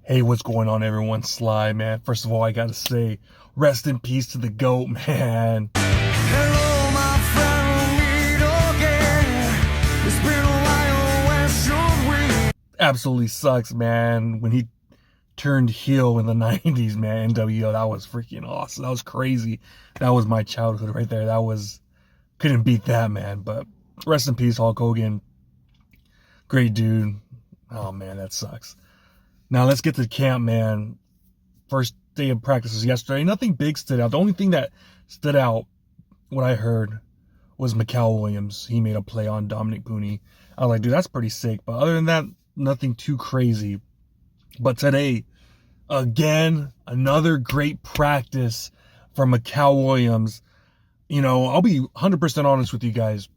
Hey, what's going on, everyone? Sly, man. First of all, I gotta say, rest in peace to the GOAT, man. Hello, my friend, we'll meet again. It's been a while, where should we? Absolutely sucks, man. When he turned heel in the 90s, man, NWO, that was freaking awesome. That was crazy. That was my childhood right there. Couldn't beat that, man. But rest in peace, Hulk Hogan. Great dude. Oh, man, that sucks. Now, let's get to camp, man. First day of practices yesterday. Nothing big stood out. The only thing that stood out, what I heard, was Mykel Williams. He made a play on Dominic Pooney. I was like, dude, that's pretty sick. But other than that, nothing too crazy. But today, again, another great practice from Mykel Williams. You know, I'll be 100% honest with you guys.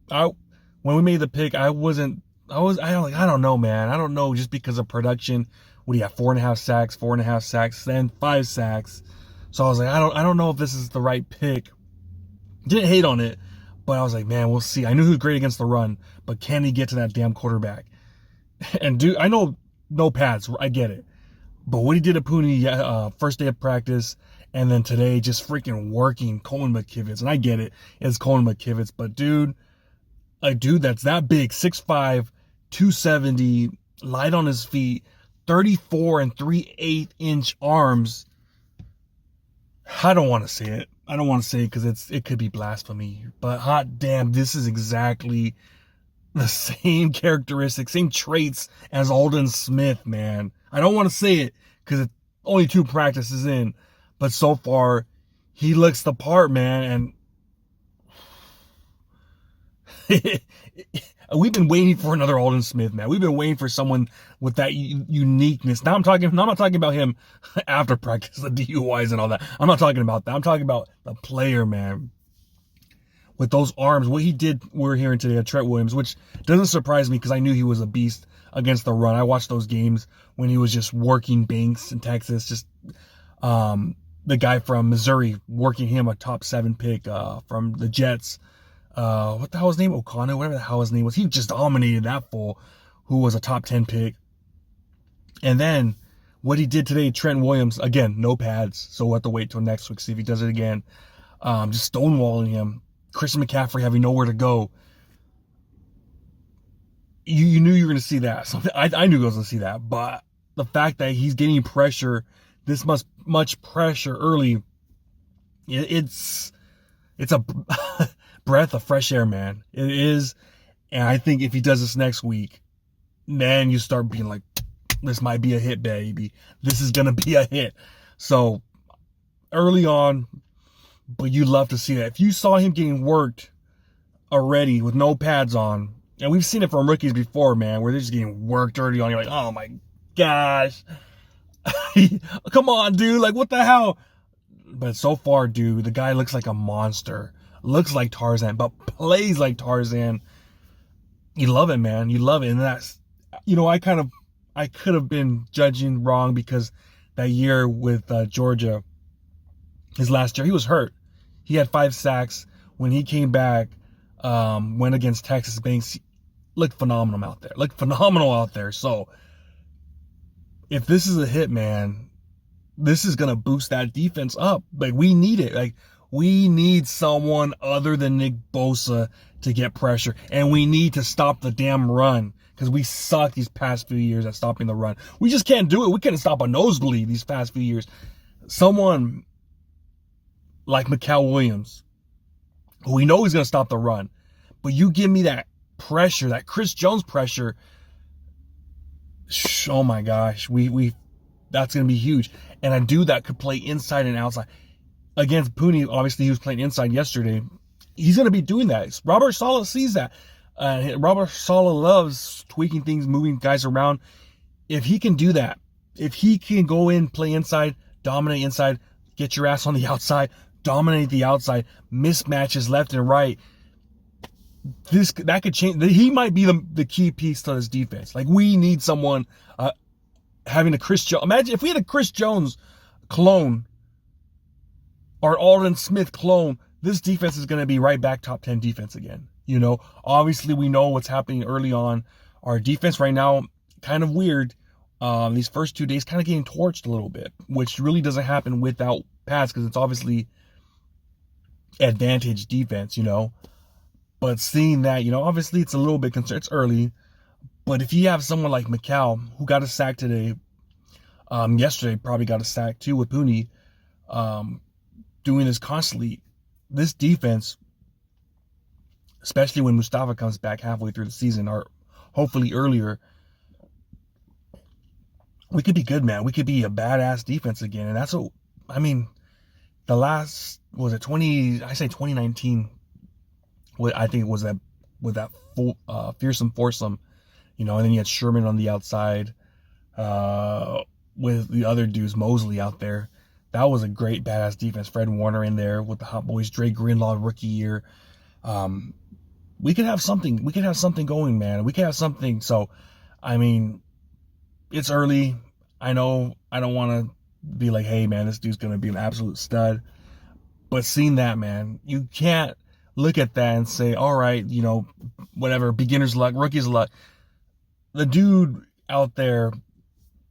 When we made the pick, I don't know, man. I don't know, just because of production. What do you have? 4.5 sacks, then 5 sacks. So I was like, I don't know if this is the right pick. Didn't hate on it, but I was like, man, we'll see. I knew he was great against the run, but can he get to that damn quarterback? And dude, I know no pads, I get it. But what he did at Pooney, first day of practice, and then today, just freaking working Colin McKivitz. And I get it, it's Colin McKivitz, but dude, a dude that's that big, 6'5", 270, light on his feet, 34 and 3/8-inch arms. I don't want to say it. I don't want to say it because it could be blasphemy. But hot damn, this is exactly the same characteristics, same traits as Aldon Smith, man. I don't want to say it because it's only 2 practices in. But so far, he looks the part, man. And we've been waiting for another Aldon Smith, man. We've been waiting for someone with that uniqueness. I'm not talking about him after practice, the DUIs and all that. I'm not talking about that. I'm talking about the player, man. With those arms, what he did, we're hearing today at Trent Williams, which doesn't surprise me because I knew he was a beast against the run. I watched those games when he was just working Banks in Texas, just the guy from Missouri working him, a top 7 pick from the Jets. What the hell was his name? O'Connor, whatever the hell his name was. He just dominated that fool, who was a top 10 pick. And then what he did today, Trent Williams, again, no pads, so we'll have to wait till next week, see if he does it again. Just stonewalling him. Christian McCaffrey having nowhere to go. You knew you were going to see that. So I knew I was going to see that. But the fact that he's getting pressure, this much pressure early, it's a breath of fresh air, man. It is. And I think if he does this next week, then you start being like, this might be a hit, baby. This is going to be a hit. So early on, but you love to see that. If you saw him getting worked already with no pads on, and we've seen it from rookies before, man, where they're just getting worked early on. You're like, oh my gosh. Come on, dude. Like, what the hell? But so far, dude, the guy looks like a monster. Looks like Tarzan, but plays like Tarzan. You love it, man. You love it. And that's, I could have been judging wrong because that year with Georgia, his last year, he was hurt. He had 5 sacks. When he came back, went against Texas, Banks, looked phenomenal out there. So if this is a hit, man, this is going to boost that defense up. Like, we need it. Like, we need someone other than Nick Bosa to get pressure. And we need to stop the damn run because we suck these past few years at stopping the run. We just can't do it. We couldn't stop a nosebleed these past few years. Someone like Mykel Williams, who we know is going to stop the run, but you give me that pressure, that Chris Jones pressure. Oh my gosh, that's going to be huge. And a dude that could play inside and outside. Against Pooney, obviously he was playing inside yesterday. He's going to be doing that. Robert Saleh sees that. Robert Saleh loves tweaking things, moving guys around. If he can do that, if he can go in, play inside, dominate inside, get your ass on the outside, dominate the outside, mismatches left and right, that could change. He might be the key piece to this defense. Like, we need someone having a Chris Jones. Imagine if we had a Chris Jones clone or Aldon Smith clone, this defense is going to be right back top 10 defense again. Obviously we know what's happening early on. Our defense right now, kind of weird. these first 2 days kind of getting torched a little bit, which really doesn't happen without pads because it's obviously advantage defense, But seeing that, obviously it's a little bit concerned. It's early. But if you have someone like Mykel, who got a sack today, yesterday probably got a sack too with Pooney, doing this constantly, this defense, especially when Mustafa comes back halfway through the season or hopefully earlier, we could be good, man. We could be a badass defense again. And that's what, the last, was it 2019, I think it was that, with that full, fearsome foursome, and then you had Sherman on the outside, with the other dudes, Mosley out there. That was a great badass defense. Fred Warner in there with the Hot Boys, Dre Greenlaw rookie year. We could have something. We could have something going, man. We could have something. So, it's early. I know I don't want to be like, hey, man, this dude's going to be an absolute stud. But seeing that, man, you can't look at that and say, all right, whatever, beginner's luck, rookie's luck. The dude out there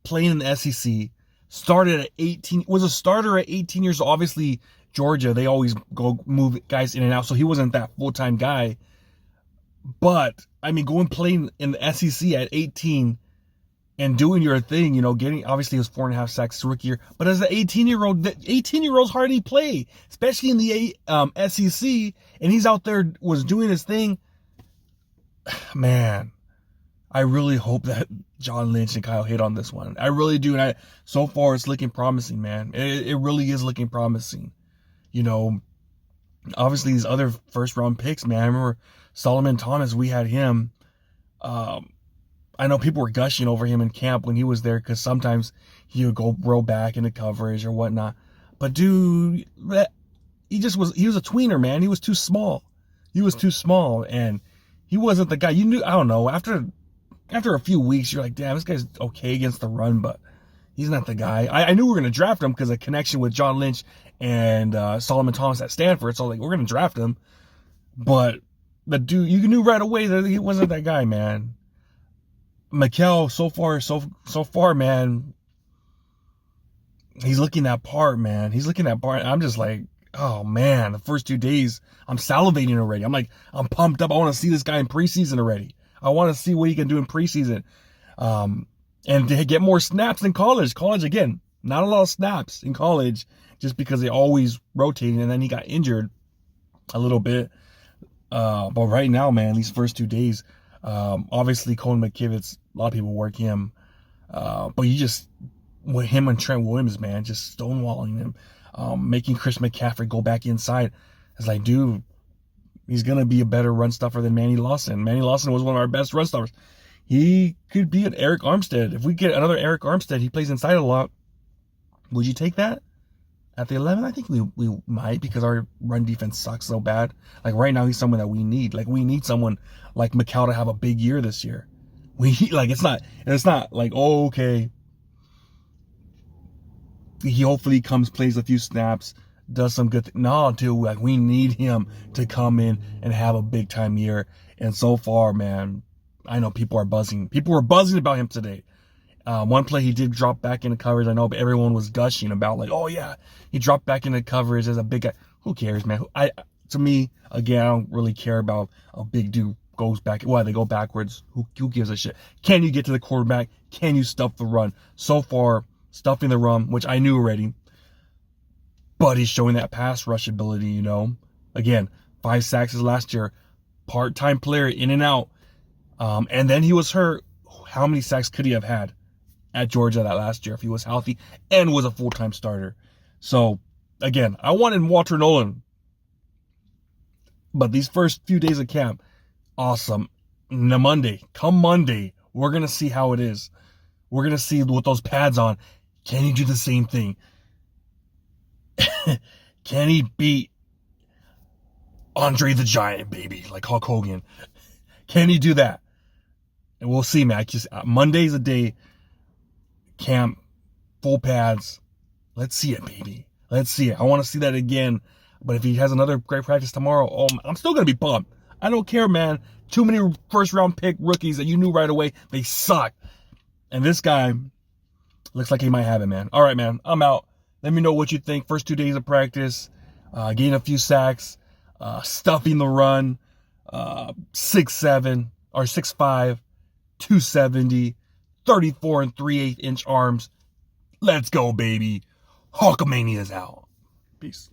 playing in the SEC started at 18, was a starter at 18 years old. Obviously, Georgia, they always go move guys in and out, so he wasn't that full-time guy. But, going playing in the SEC at 18 and doing your thing, getting, obviously it was 4.5 sacks his rookie year, but as an 18-year-old, the 18-year-olds hardly play, especially in the SEC, and he's out there, was doing his thing. Man, I really hope that John Lynch and Kyle hit on this one. I really do, and so far it's looking promising, man. It really is looking promising. Obviously these other first-round picks, man. I remember Solomon Thomas, we had him. I know people were gushing over him in camp when he was there because sometimes he would go roll back into coverage or whatnot. But dude, he was a tweener, man. He was too small. And he wasn't the guy. You knew, I don't know, after a few weeks, you're like, damn, this guy's okay against the run, but he's not the guy. I knew we were going to draft him because of connection with John Lynch and Solomon Thomas at Stanford. So, we're going to draft him. But the dude, you knew right away that he wasn't that guy, man. Mykel, so far, man, he's looking that part, man. I'm just like, oh, man, the first 2 days, I'm salivating already. I'm pumped up. I want to see this guy in preseason already. I want to see what he can do in preseason. And to get more snaps in college. College, again, not a lot of snaps in college just because they always rotating. And then he got injured a little bit. But right now, man, these first 2 days, obviously Colin McKivitz, a lot of people work him. But with him and Trent Williams, man, just stonewalling him, making Chris McCaffrey go back inside. It's like, dude, he's going to be a better run stuffer than Manny Lawson. Manny Lawson was one of our best run stuffers. He could be an Eric Armstead. If we get another Eric Armstead, he plays inside a lot. Would you take that? At the 11, I think we might, because our run defense sucks so bad. Right now, he's someone that we need. We need someone like Mykel to have a big year this year. It's not like, oh, okay. He hopefully comes, plays a few snaps, does some good things. No, dude, we need him to come in and have a big time year. And so far, man, I know people are buzzing. People were buzzing about him today. One play he did drop back into coverage. I know, but everyone was gushing about oh yeah, he dropped back into coverage as a big guy. Who cares, man? To me, again, I don't really care about a big dude goes back. Why they go backwards? Who gives a shit? Can you get to the quarterback? Can you stuff the run? So far, stuffing the run, which I knew already, but he's showing that pass rush ability. Again, 5 sacks last year, part-time player, in and out, and then he was hurt. How many sacks could he have had at Georgia that last year if he was healthy and was a full-time starter? So, again, I wanted Walter Nolan. But these first few days of camp, awesome. Come Monday, we're going to see how it is. We're going to see with those pads on. Can he do the same thing? Can he beat Andre the Giant, baby, like Hulk Hogan? Can he do that? And we'll see, man. Monday's a day. Camp, full pads. Let's see it, baby. Let's see it. I want to see that again. But if he has another great practice tomorrow, I'm still going to be pumped. I don't care, man. Too many first-round pick rookies that you knew right away. They suck. And this guy, Looks like he might have it, man. All right, man. I'm out. Let me know what you think. First 2 days of practice, getting a few sacks, stuffing the run, 6'7" or 6'5", 270, 34 and 3/8 inch arms. Let's go, baby. Hulkamania's out. Peace.